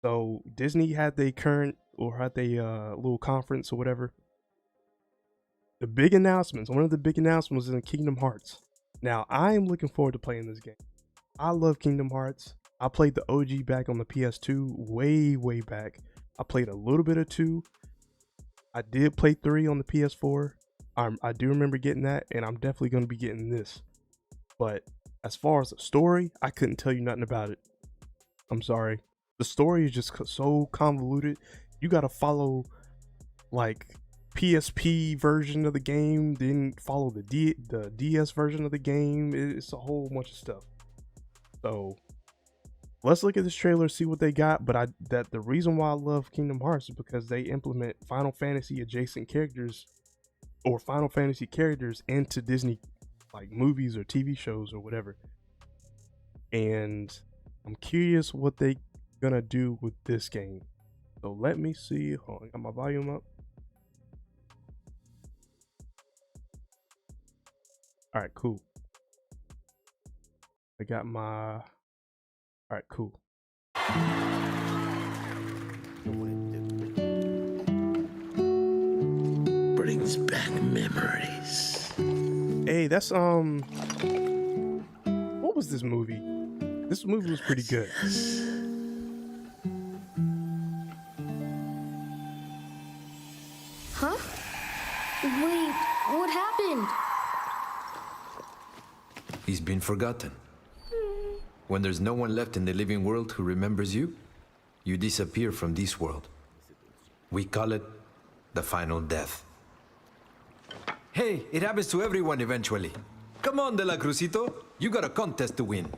So Disney had their current or had their little conference or whatever. The big announcements, one of the big announcements was in Kingdom Hearts. Now I am looking forward to playing this game. I love Kingdom Hearts. I played the OG back on the PS2 way back. I played a little bit of 2. I did play 3 on the PS4. I do remember getting that, and I'm definitely going to be getting this. But as far as the story, I couldn't tell you nothing about it. I'm sorry. The story is just so convoluted. You got to follow like PSP version of the game, then follow the DS version of the game. It's a whole bunch of stuff. So let's look at this trailer, see what they got. But the reason why I love Kingdom Hearts is because they implement Final Fantasy adjacent characters or Final Fantasy characters into Disney like movies or TV shows or whatever. And I'm curious what they gonna do with this game. So let me see. Hold on, I got my volume up. All right, cool. I got my. All right, cool. Brings back memories. Hey, that's what was this movie? This movie was pretty good. Huh? Wait, what happened? He's been forgotten. When there's no one left in the living world who remembers you, you disappear from this world. We call it the final death. Hey, it happens to everyone eventually. Come on, De La Cruzito. You got a contest to win.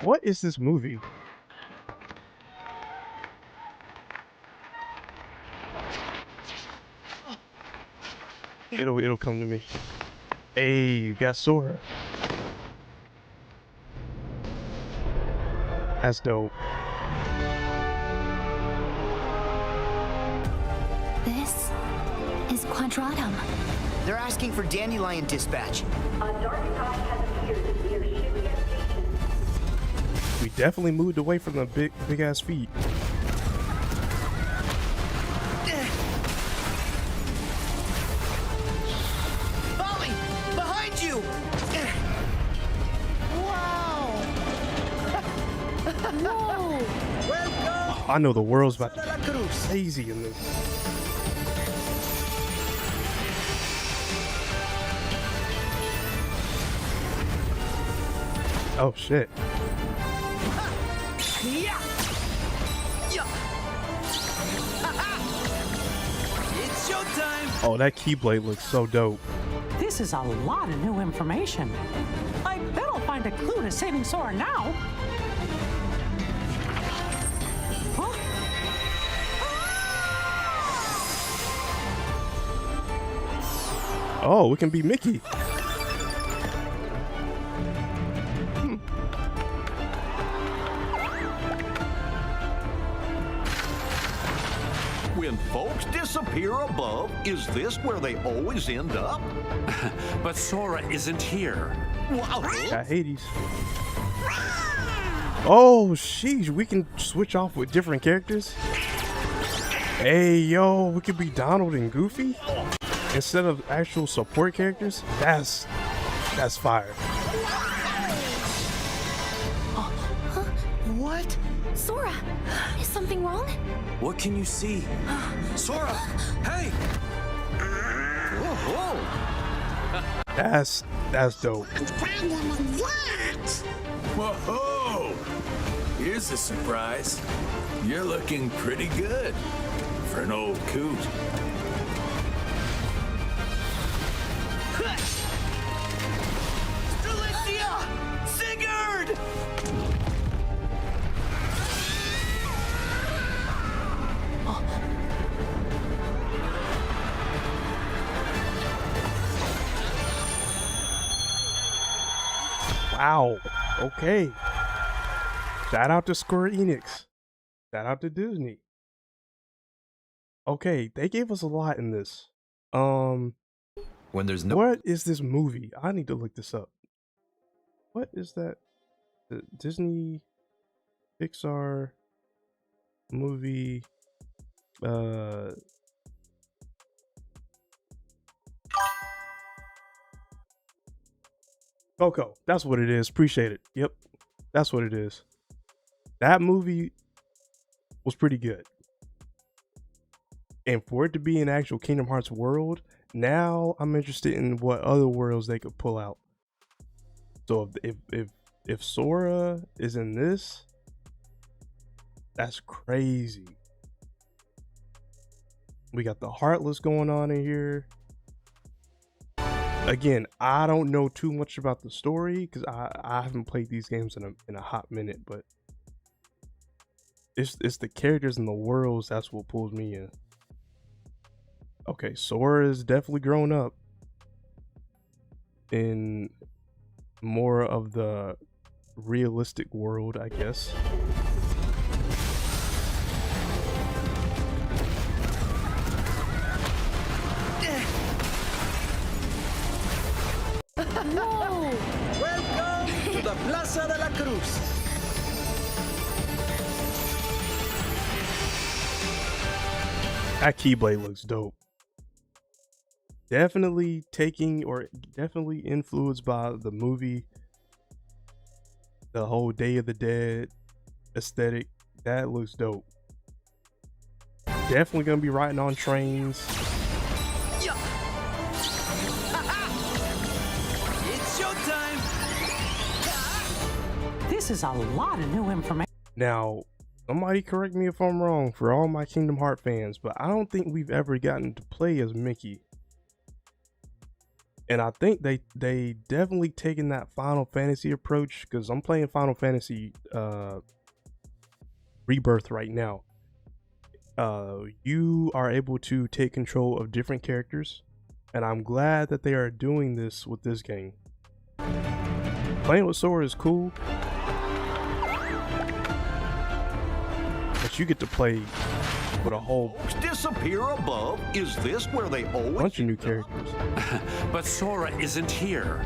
What is this movie? It'll come to me. Hey, you got Sora. That's dope. This is Quadratum. They're asking for Dandelion Dispatch. A dark tide has appeared near Shibuya Station. We definitely moved away from the big ass feet. Molly, behind you! Wow! Whoa! Welcome I know the world's about to to La be Cruz. crazy in this. Oh shit. Yeah! Yeah! It's showtime! Oh, that Keyblade looks so dope. This is a lot of new information. I bet I'll find a clue to saving Sora now. Huh? Oh, we can be Mickey. When folks disappear above, is this where they always end up? But Sora isn't here. Wow. Got Hades. Oh, sheesh, we can switch off with different characters. Hey, yo, we could be Donald and Goofy instead of actual support characters. That's fire. What? Sora, is something wrong? What can you see? Sora! Hey! Whoa! That's dope. Whoa! Here's a surprise. You're looking pretty good for an old coot. Strelitzia! Sigurd! Wow. Okay. Shout out to Square Enix. Shout out to Disney. Okay, they gave us a lot in this. When there's no What is this movie? I need to look this up. What is that? The Disney Pixar movie Coco. That's what it is. Appreciate it. Yep. That's what it is. That movie was pretty good. And for it to be an actual Kingdom Hearts world, now I'm interested in what other worlds they could pull out. So if Sora is in this, that's crazy. We got the Heartless going on in here. Again, I don't know too much about the story because I haven't played these games in a hot minute, but it's the characters and the worlds that's what pulls me in. Okay, Sora is definitely grown up in more of the realistic world, I guess. Whoa! Welcome to the Plaza de la Cruz. That Keyblade looks dope. Definitely influenced by the movie, the whole Day of the Dead aesthetic. That looks dope. Definitely gonna be riding on trains. Yeah. It's showtime. This is a lot of new information. Now, somebody correct me if I'm wrong for all my Kingdom Hearts fans, but I don't think we've ever gotten to play as Mickey. And I think they definitely taken that Final Fantasy approach, because I'm playing Final Fantasy Rebirth right now. You are able to take control of different characters, and I'm glad that they are doing this with this game. Playing with Sora is cool, but you get to play with a whole Disappear above? Is this where they always bunch of new characters. But Sora isn't here.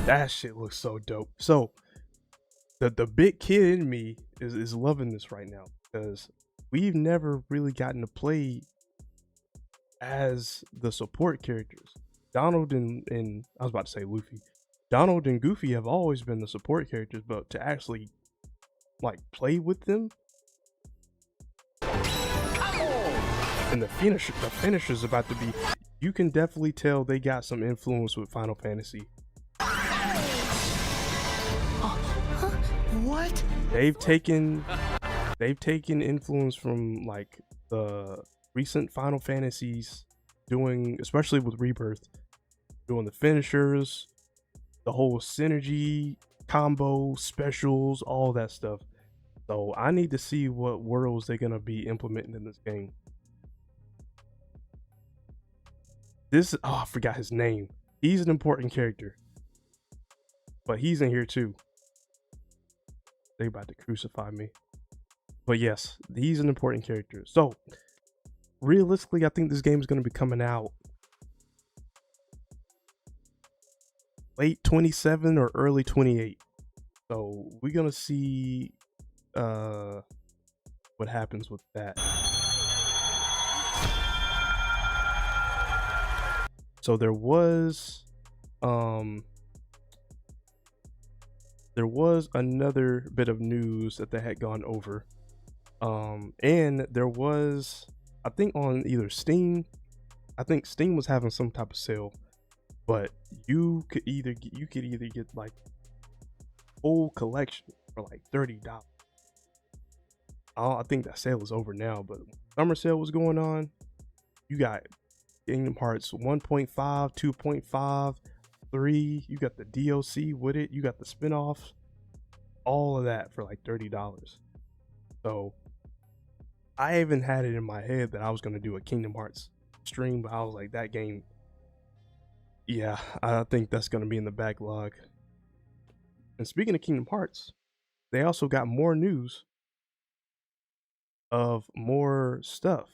That shit looks so dope. So the big kid in me is loving this right now, because we've never really gotten to play as the support characters. Donald and I was about to say Luffy. Donald and Goofy have always been the support characters, but to actually like play with them, and the finisher's about to be, you can definitely tell they got some influence with Final Fantasy. What? They've taken influence from like the recent Final Fantasies, doing, especially with Rebirth, doing the finishers, the whole synergy combo specials, all that stuff. So I need to see what worlds they're gonna be implementing in this game. I forgot his name. He's an important character, but he's in here too. They about to crucify me. But yes, he's an important character. So realistically, I think this game is going to be coming out late 27 or early 28. So we're going to see what happens with that. So there was another bit of news that they had gone over, and there was, I think on either Steam, I think Steam was having some type of sale, but you could either get like full collection for like $30. I think that sale is over now, but summer sale was going on. You got Kingdom Hearts 1.5, 2.5, 3, you got the DLC with it, you got the spin-offs, all of that for like $30. So I even had it in my head that I was going to do a Kingdom Hearts stream, but I was like, that game, yeah, I think that's going to be in the backlog. And speaking of Kingdom Hearts, they also got more news of more stuff.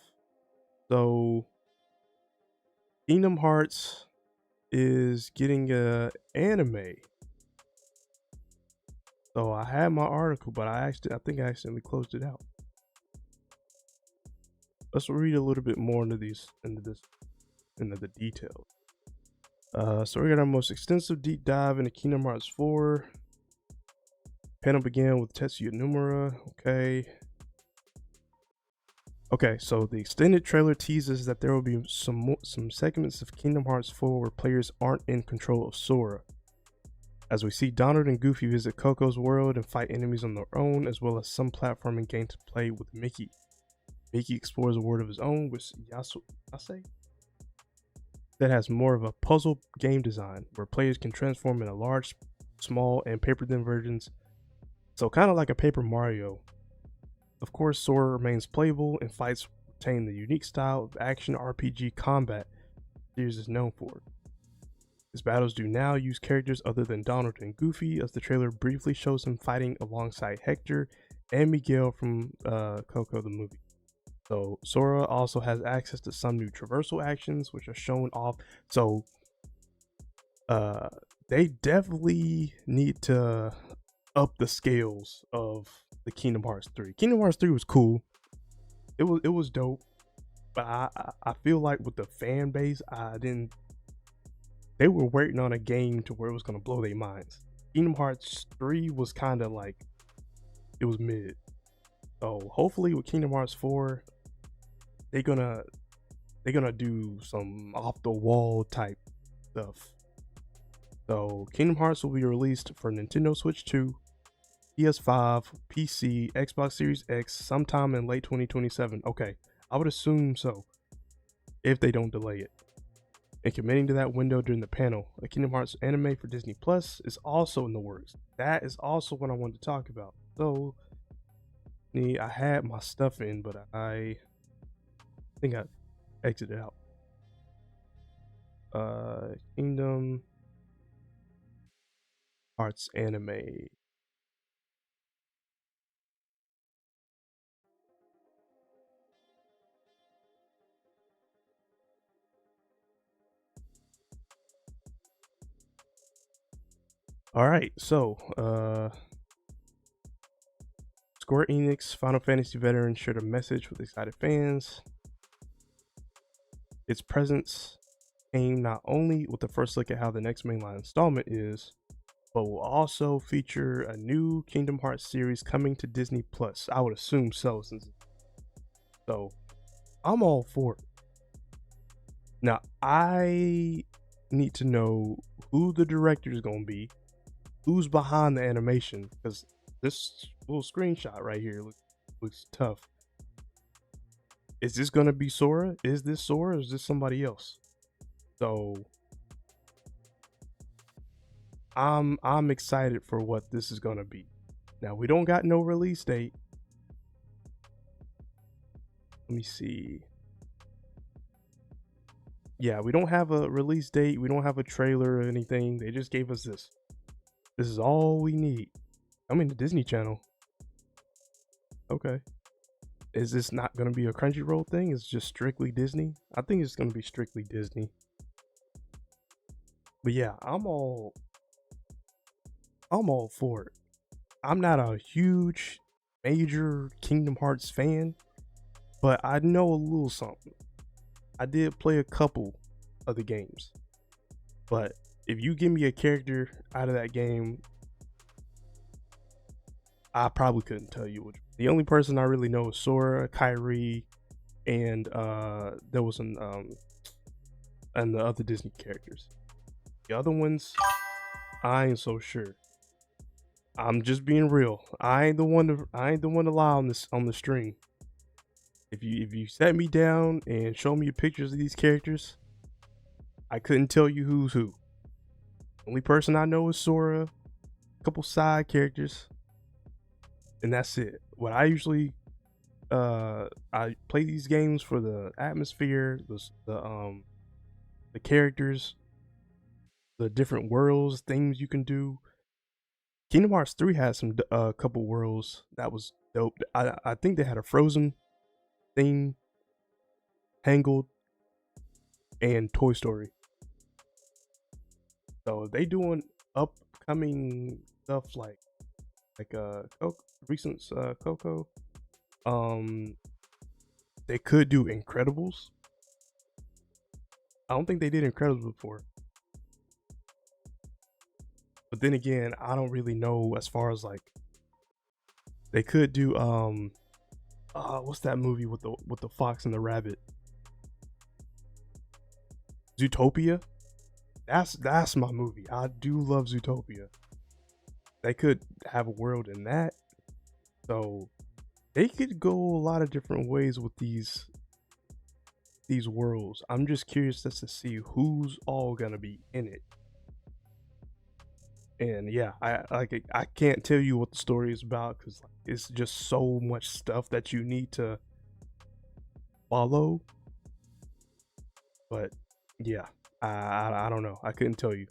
So Kingdom Hearts is getting a anime. So I had my article, but I think I accidentally closed it out. Let's read a little bit more into the details. So we got our most extensive deep dive into Kingdom Hearts 4. Panel began with Tetsuya Nomura. Okay, so the extended trailer teases that there will be some segments of Kingdom Hearts 4 where players aren't in control of Sora, as we see Donald and Goofy visit Coco's world and fight enemies on their own, as well as some platforming gameplay with Mickey. Mickey explores a world of his own with Yase that has more of a puzzle game design, where players can transform into large, small, and paper-thin versions. So kind of like a Paper Mario. Of course, Sora remains playable, and fights retain the unique style of action RPG combat the series is known for. His battles do now use characters other than Donald and Goofy, as the trailer briefly shows him fighting alongside Hector and Miguel from Coco the movie. So Sora also has access to some new traversal actions, which are shown off. So they definitely need to up the scales of the Kingdom Hearts 3. Kingdom Hearts 3 was cool. It was dope. But I feel like with the fan base, they were waiting on a game to where it was gonna blow their minds. Kingdom Hearts 3 was kind of like, it was mid. So hopefully with Kingdom Hearts 4, they're gonna do some off the wall type stuff. So Kingdom Hearts will be released for Nintendo Switch 2, PS5, PC, Xbox Series X sometime in late 2027. Okay, I would assume so, if they don't delay it. And committing to that window during the panel, a Kingdom Hearts anime for Disney Plus is also in the works. That is also what I wanted to talk about. So I had my stuff in, but I think I exited out. Kingdom Hearts anime. All right, so Square Enix Final Fantasy veteran shared a message with excited fans. Its presence came not only with the first look at how the next mainline installment is, but will also feature a new Kingdom Hearts series coming to Disney Plus. I would assume so, so I'm all for it. Now I need to know who the director is gonna be, who's behind the animation, because this little screenshot right here looks tough. Is this gonna be Sora? Is this Sora or is this somebody else? So I'm excited for what this is gonna be. Now we don't got no release date. Let me see. Yeah, we don't have a release date. We don't have a trailer or anything. They just gave us this. This is all we need. I'm in the Disney Channel. Okay. Is this not going to be a Crunchyroll thing? It's just strictly Disney? I think it's going to be strictly Disney. But yeah, I'm all for it. I'm not a huge, major Kingdom Hearts fan, but I know a little something. I did play a couple of the games. But if you give me a character out of that game, I probably couldn't tell you which. The only person I really know is Sora, Kairi, and there was and the other Disney characters. The other ones, I ain't so sure. I'm just being real. I ain't the one to lie on the stream. If you sat me down and show me pictures of these characters, I couldn't tell you who's who. Only person I know is Sora, a couple side characters, and that's it. What I usually I play these games for the atmosphere, the characters, the different worlds, things you can do. Kingdom Hearts 3 had some couple worlds that was dope. I think they had a Frozen theme, Tangled, and Toy Story. So they doing upcoming stuff like recent Coco. They could do Incredibles. I don't think they did Incredibles before. But then again, I don't really know as far as like they could do what's that movie with the fox and the rabbit? Zootopia. That's my movie. I do love Zootopia. They could have a world in that. So they could go a lot of different ways with these worlds. I'm just curious just to see who's all gonna be in it. And yeah, I can't tell you what the story is about because it's just so much stuff that you need to follow. But yeah, I don't know. I couldn't tell you.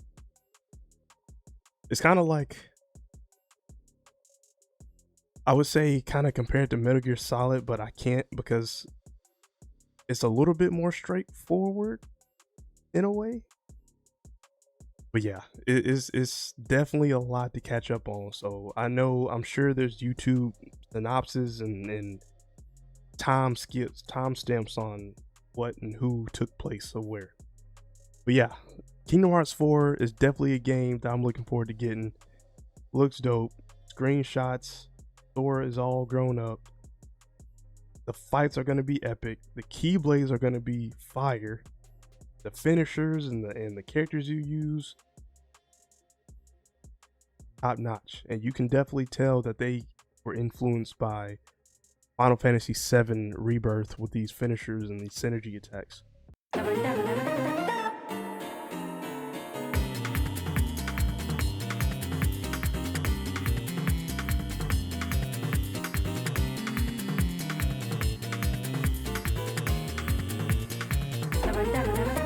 It's kind of like, I would say kind of compared to Metal Gear Solid, but I can't because it's a little bit more straightforward in a way. But yeah, it's definitely a lot to catch up on. So I'm sure there's YouTube synopsis and timestamps on what and who took place so where. But yeah, Kingdom Hearts 4 is definitely a game that I'm looking forward to getting. Looks dope. Screenshots. Sora is all grown up. The fights are going to be epic. The Keyblades are going to be fire. The finishers and the characters you use, top notch. And you can definitely tell that they were influenced by Final Fantasy VII Rebirth with these finishers and these synergy attacks. Never